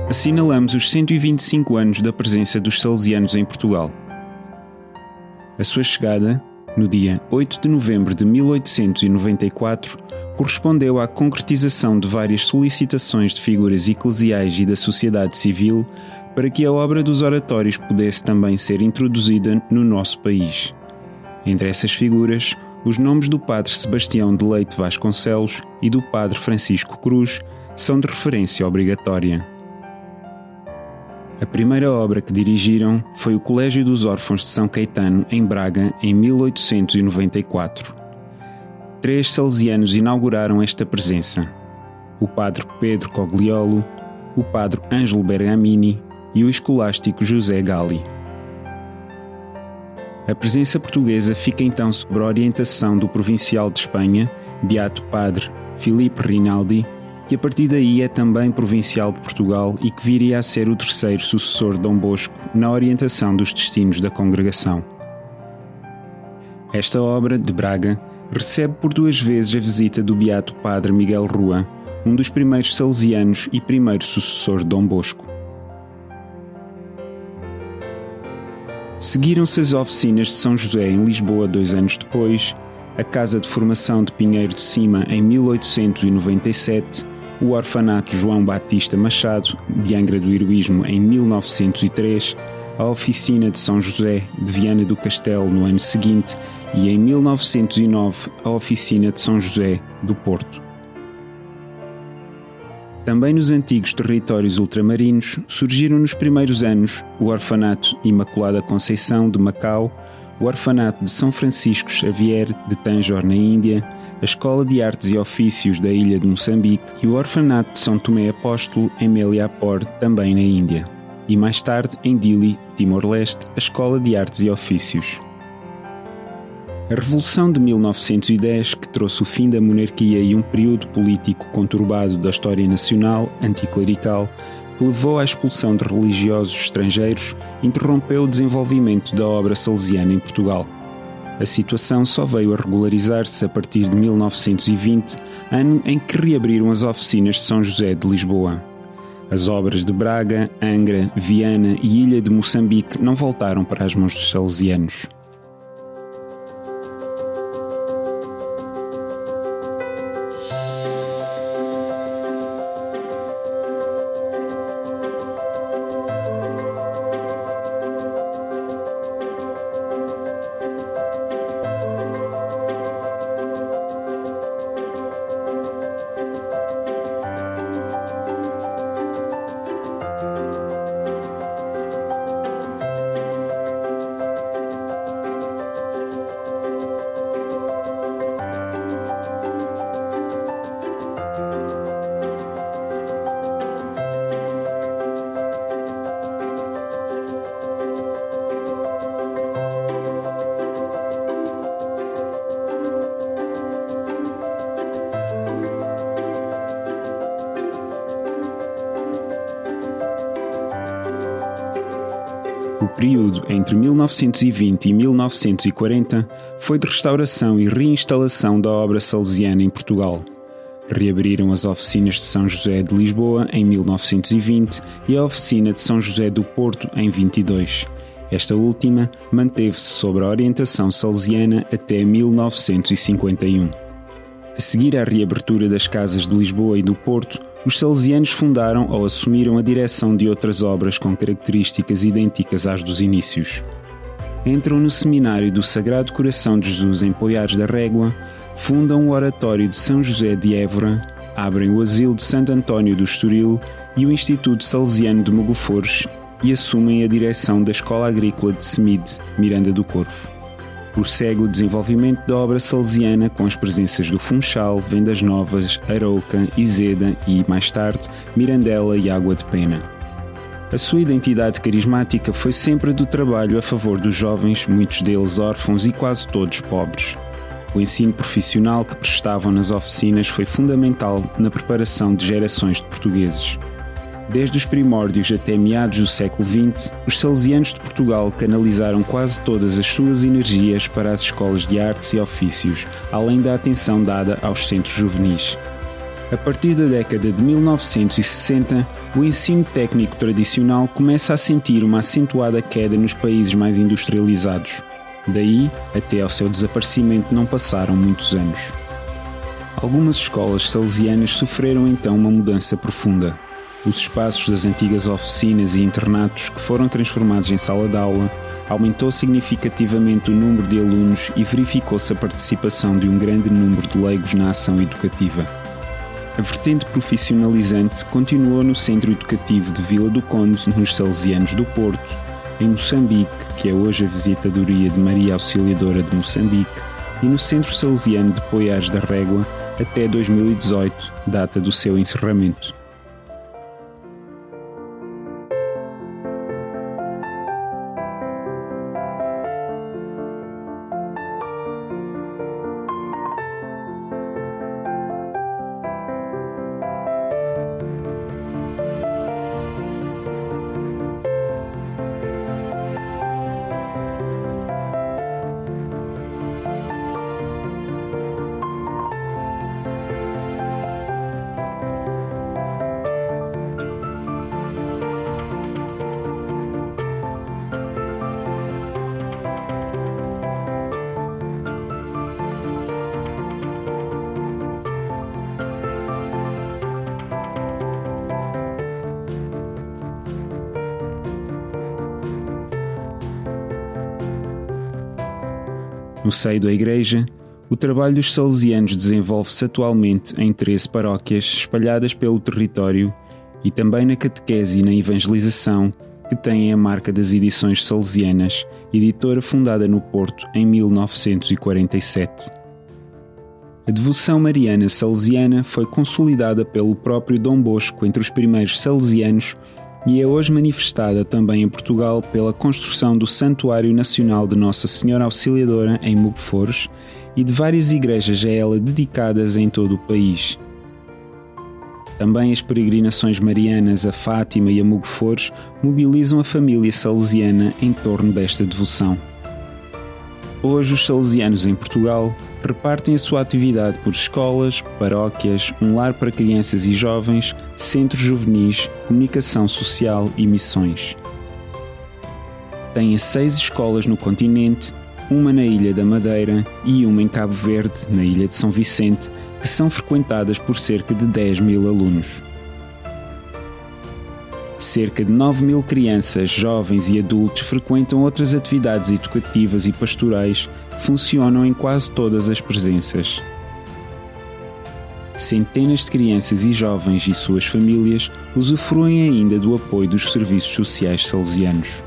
assinalamos os 125 anos da presença dos salesianos em Portugal. A sua chegada, no dia 8 de novembro de 1894, correspondeu à concretização de várias solicitações de figuras eclesiais e da sociedade civil para que a obra dos oratórios pudesse também ser introduzida no nosso país. Entre essas figuras, os nomes do padre Sebastião de Leite Vasconcelos e do padre Francisco Cruz são de referência obrigatória. A primeira obra que dirigiram foi o Colégio dos Órfãos de São Caetano, em Braga, em 1894. 3 salesianos inauguraram esta presença: o padre Pedro Cogliolo, o padre Ângelo Bergamini e o escolástico José Gali. A presença portuguesa fica então sob a orientação do provincial de Espanha, beato padre Filipe Rinaldi, que a partir daí é também provincial de Portugal e que viria a ser o terceiro sucessor de Dom Bosco na orientação dos destinos da congregação. Esta obra, de Braga, recebe por 2 vezes a visita do beato padre Miguel Rua, um dos primeiros salesianos e primeiro sucessor de Dom Bosco. Seguiram-se as oficinas de São José em Lisboa 2 anos depois, a Casa de Formação de Pinheiro de Cima em 1897, o Orfanato João Batista Machado, de Angra do Heroísmo, em 1903, a Oficina de São José de Viana do Castelo no ano seguinte e, em 1909, a Oficina de São José do Porto. Também nos antigos territórios ultramarinos surgiram nos primeiros anos o Orfanato Imaculada Conceição de Macau, o Orfanato de São Francisco Xavier de Tanjor na Índia, a Escola de Artes e Ofícios da Ilha de Moçambique e o Orfanato de São Tomé Apóstolo em Meliapor, também na Índia. E mais tarde, em Dili, Timor-Leste, a Escola de Artes e Ofícios. A Revolução de 1910, que trouxe o fim da monarquia e um período político conturbado da história nacional, anticlerical, que levou à expulsão de religiosos estrangeiros, interrompeu o desenvolvimento da obra salesiana em Portugal. A situação só veio a regularizar-se a partir de 1920, ano em que reabriram as oficinas de São José de Lisboa. As obras de Braga, Angra, Viana e Ilha de Moçambique não voltaram para as mãos dos salesianos. O período entre 1920 e 1940 foi de restauração e reinstalação da obra salesiana em Portugal. Reabriram as oficinas de São José de Lisboa em 1920 e a oficina de São José do Porto em 22. Esta última manteve-se sob a orientação salesiana até 1951. A seguir à reabertura das casas de Lisboa e do Porto, os salesianos fundaram ou assumiram a direção de outras obras com características idênticas às dos inícios. Entram no Seminário do Sagrado Coração de Jesus em Poiares da Régua, fundam o Oratório de São José de Évora, abrem o Asilo de Santo António do Estoril e o Instituto Salesiano de Mogofores e assumem a direção da Escola Agrícola de Semide, Miranda do Corvo. Prossegue o desenvolvimento da obra salesiana com as presenças do Funchal, Vendas Novas, Arouca, Izeda e, mais tarde, Mirandela e Água de Pena. A sua identidade carismática foi sempre a do trabalho a favor dos jovens, muitos deles órfãos e quase todos pobres. O ensino profissional que prestavam nas oficinas foi fundamental na preparação de gerações de portugueses. Desde os primórdios até meados do século XX, os salesianos de Portugal canalizaram quase todas as suas energias para as escolas de artes e ofícios, além da atenção dada aos centros juvenis. A partir da década de 1960, o ensino técnico tradicional começa a sentir uma acentuada queda nos países mais industrializados. Daí, até ao seu desaparecimento não passaram muitos anos. Algumas escolas salesianas sofreram então uma mudança profunda. Os espaços das antigas oficinas e internatos, que foram transformados em sala de aula, aumentou significativamente o número de alunos e verificou-se a participação de um grande número de leigos na ação educativa. A vertente profissionalizante continuou no Centro Educativo de Vila do Conde, nos Salesianos do Porto, em Moçambique, que é hoje a Visitadoria de Maria Auxiliadora de Moçambique, e no Centro Salesiano de Poiares da Régua, até 2018, data do seu encerramento. No seio da Igreja, o trabalho dos salesianos desenvolve-se atualmente em 13 paróquias espalhadas pelo território e também na catequese e na evangelização, que têm a marca das Edições Salesianas, editora fundada no Porto em 1947. A devoção mariana salesiana foi consolidada pelo próprio Dom Bosco entre os primeiros salesianos e é hoje manifestada também em Portugal pela construção do Santuário Nacional de Nossa Senhora Auxiliadora em Mugefores e de várias igrejas a ela dedicadas em todo o país. Também as peregrinações marianas a Fátima e a Mugefores mobilizam a família salesiana em torno desta devoção. Hoje os salesianos em Portugal repartem a sua atividade por escolas, paróquias, um lar para crianças e jovens, centros juvenis, comunicação social e missões. Têm 6 escolas no continente, uma na Ilha da Madeira e uma em Cabo Verde, na Ilha de São Vicente, que são frequentadas por cerca de 10.000 alunos. Cerca de 9.000 crianças, jovens e adultos frequentam outras atividades educativas e pastorais que funcionam em quase todas as presenças. Centenas de crianças e jovens e suas famílias usufruem ainda do apoio dos serviços sociais salesianos.